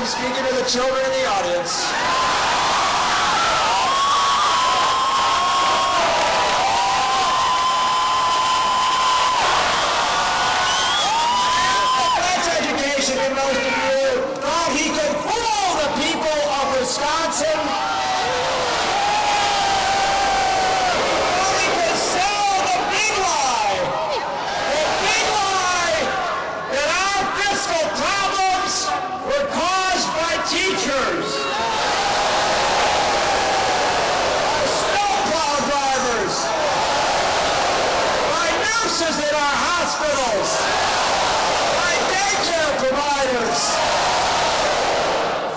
speaking to the children in the audience. That's education in most of you. Thought he could fool the people of Wisconsin. He could sell the big lie. The big lie that our fiscal problems were caused by teachers. Snowplow drivers. By nurses in our hospitals. By daycare providers.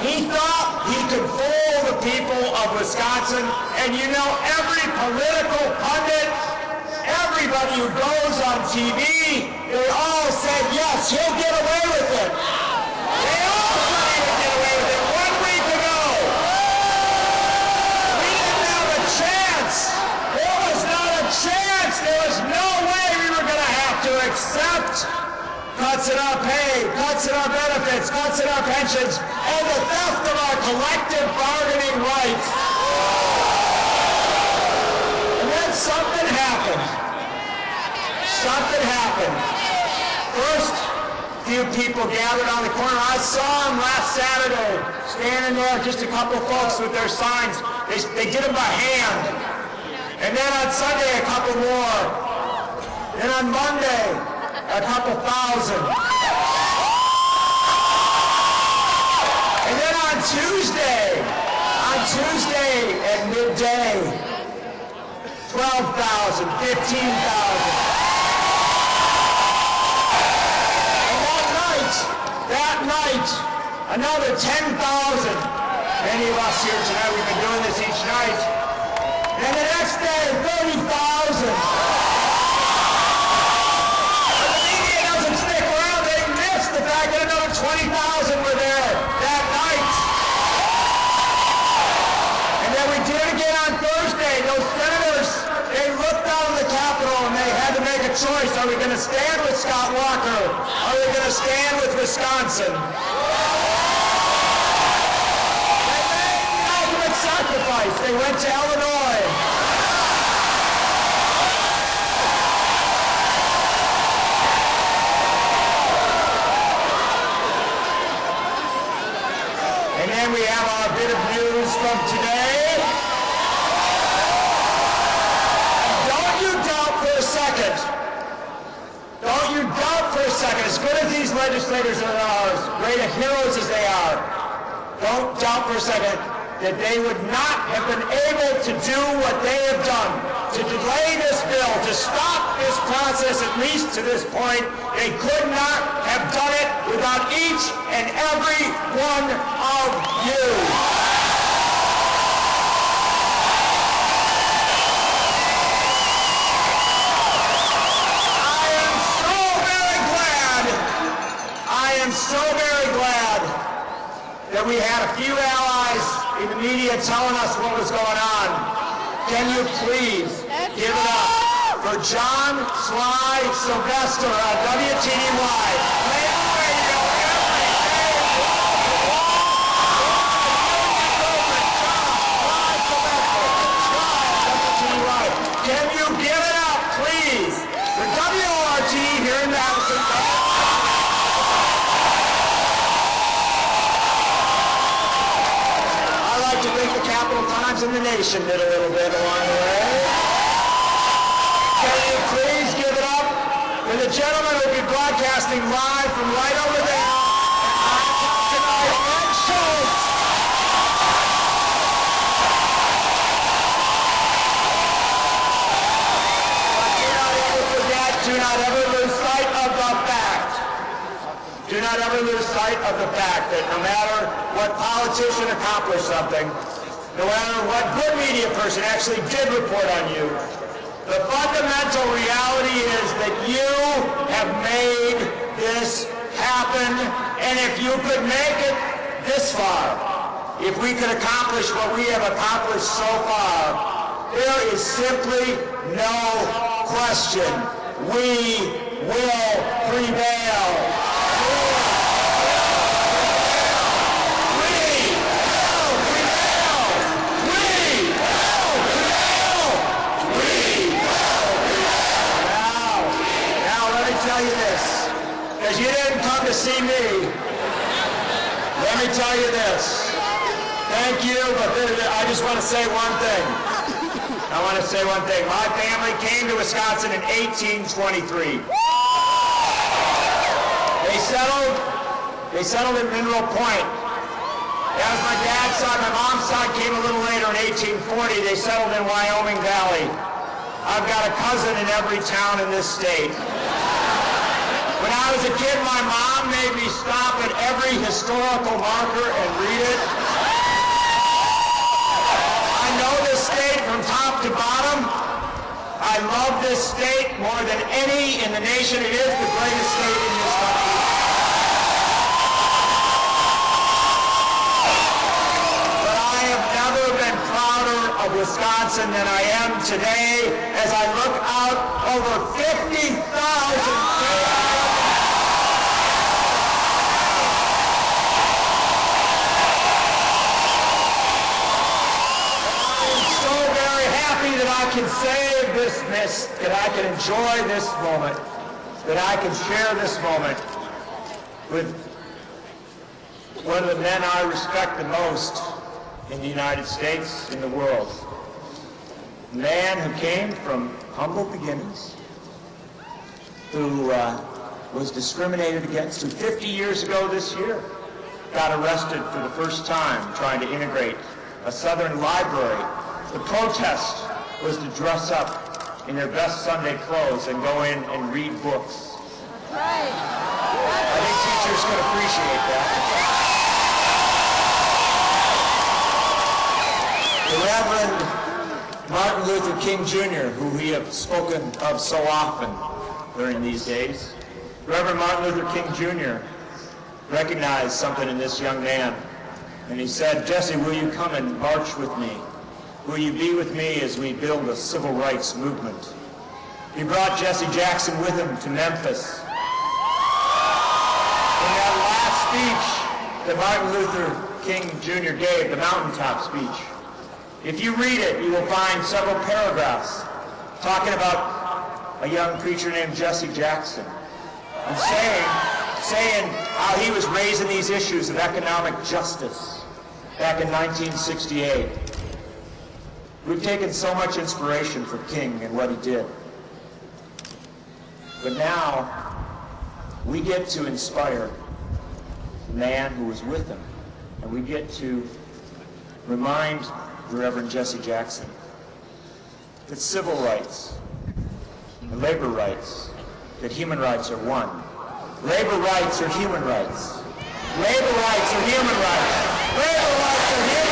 He thought he could fool the people of Wisconsin, and you know, every political pundit, everybody who goes on TV, they all said, yes, he'll get away with it. They all said he would get away with it 1 week ago. We didn't have a chance. There was not a chance. There was no way we were going to have to accept cuts in our pay, cuts in our benefits, cuts in our pensions, and the theft of our collective bargaining rights. And then something happened. Something happened. First, few people gathered on the corner. I saw them last Saturday, standing there, just a couple folks with their signs. They did them by hand. And then on Sunday, a couple more. Then on Monday, a couple thousand. And then on Tuesday at midday, 12,000, 15,000. That night, another 10,000. Many of us here tonight, we've been doing this each night. And the next day, 30,000. But the media doesn't stick around. They missed the fact that another 20,000 were there that night. And then we did it again on Thursday. Those senators, they looked out of the Capitol and they had to make a choice. Are we going to stand with Scott Walker? Are we going to stand with Wisconsin? They made the ultimate sacrifice. They went to Illinois. And then we have our bit of news from today. Don't you doubt for a second. Don't you doubt for a second, as good as these legislators are, as great a heroes as they are, don't doubt for a second that they would not have been able to do what they have done, to delay this bill, to stop this process at least to this point. They could not have done it without each and every one of you. I am so very glad that we had a few allies in the media telling us what was going on. Can you please give it up for John Sly Sylvester on WTDY? Can you give it up, please, for WORT here in Madison? To think the Capital Times and the Nation did a little bit along the way. Can you please give it up for the gentleman who will be broadcasting live from right over there tonight, Ed Schultz. But do not ever forget, do not ever lose sight of the fact. Do not ever lose sight of the fact that no matter what politician accomplished something, no matter what good media person actually did report on you, the fundamental reality is that you have made this happen, and if you could make it this far, if we could accomplish what we have accomplished so far, there is simply no question we will prevail. because you didn't come to see me. Let me tell you this. Thank you, but I just want to say one thing. My family came to Wisconsin in 1823. They settled in Mineral Point. That was my dad's side. My mom's side came a little later in 1840. They settled in Wyoming Valley. I've got a cousin in every town in this state. When I was a kid, my mom made me stop at every historical marker and read it. I know this state from top to bottom. I love this state more than any in the nation. It is the greatest state in this country. But I have never been prouder of Wisconsin than I am today as I look out over 50,000 people. That I can save this, that I can enjoy this moment, that I can share this moment with one of the men I respect the most in the United States, in the world. A man who came from humble beginnings, who was discriminated against, who 50 years ago this year got arrested for the first time trying to integrate a Southern library. The protest was to dress up in their best Sunday clothes and go in and read books. Right. I think teachers could appreciate that. The Reverend Martin Luther King Jr., who we have spoken of so often during these days, Reverend Martin Luther King Jr. recognized something in this young man, and he said, "Jesse, will you come and march with me? Will you be with me as we build a civil rights movement?" He brought Jesse Jackson with him to Memphis. In that last speech that Martin Luther King Jr. gave, the mountaintop speech, if you read it, you will find several paragraphs talking about a young preacher named Jesse Jackson and saying how he was raising these issues of economic justice back in 1968. We've taken so much inspiration from King and what he did. But now, we get to inspire the man who was with him. And we get to remind the Reverend Jesse Jackson that civil rights and labor rights, that human rights are one. Labor rights are human rights. Labor rights are human rights. Labor rights are human rights.